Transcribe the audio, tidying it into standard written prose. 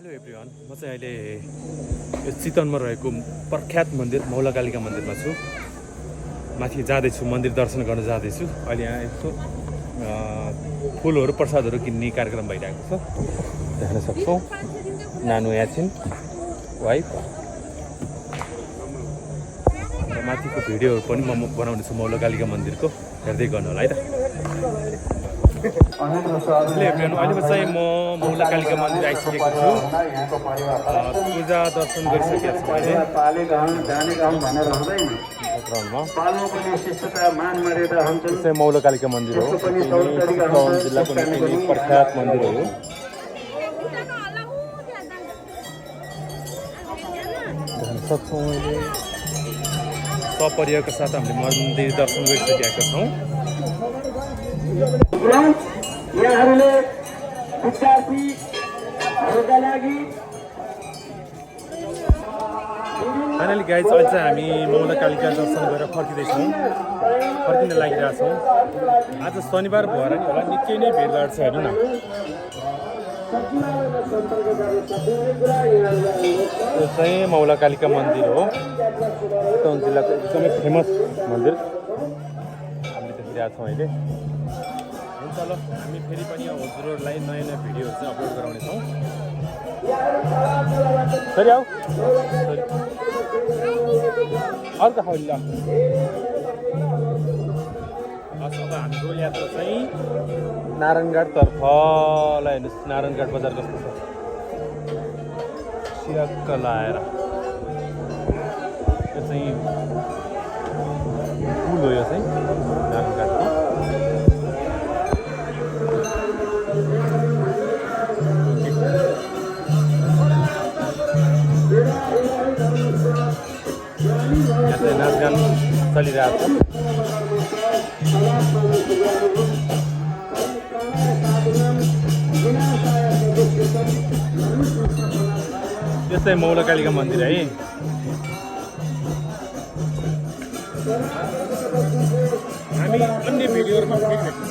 Hello everyone, म चाहिँ अहिले चितवनमा रहेको प्रख्यात मन्दिर मौलाकालिका मन्दिरमा छु। माथि जाँदैछु, मन्दिर दर्शन गर्न जाँदैछु। अहिले यहाँ यस्तो फुलहरू प्रसादहरू किन्ने कार्यक्रम भइरहेको छ, देख्न सक्छौँ। नानु याछिन वाइफ र माथिको भिडियोहरू पनि म बनाउनेछु मौलाकालिका मन्दिरको, हेर्दै गर्नु होला है त। अहिले चाहिँ म मौलाकालिका मन्दिर आइसकेको छु। पूजा दर्शन गरिसकेको छु अहिले। चाहिँ मौलाकालिका मन्दिर हो, चितवन जिल्लाको निकै प्रख्यात मन्दिर हो। देख्न सक्छौँ अहिले सपरिवारको साथ हामीले मन्दिर दर्शन गरिसकेका छौँ। यहाँहरूले विद्यार्थीहरूका लागि फाइनली गाइज अहिले चाहिँ हामी मौलाकालिका दर्शन गरेर फर्किन लागिरहेछौँ। आज शनिबार भएर नि होला, निकै नै भिडभाड छ, हेर्नु न। यो चाहिँ मौलाकालिका मन्दिर हो, चितवन जिल्लाको एकदमै फेमस मन्दिर हामीले देखिरहेछौँ अहिले। हुन्छ ल, हामी फेरि पनि हजुरहरूलाई नयाँ नयाँ भिडियोहरू चाहिँ अपलोड गराउनेछौँ। फेरि आऊ अर्को खाउली ल। अब हाम्रो यात्रा चाहिँ नारायणघाटतर्फ। ल हेर्नुहोस्, नारायणघाट बजार कस्तो छ, सिरक्क लाएर। यो चाहिँ पुल हो, यो चाहिँ नारायणघाटको। यहाँ चाहिँ नाचगान चलिरहेको छ। यो चाहिँ मौलाकालिका मन्दिर है। हामी अन्य भिडियोहरूमा फेरि भेट्छौँ।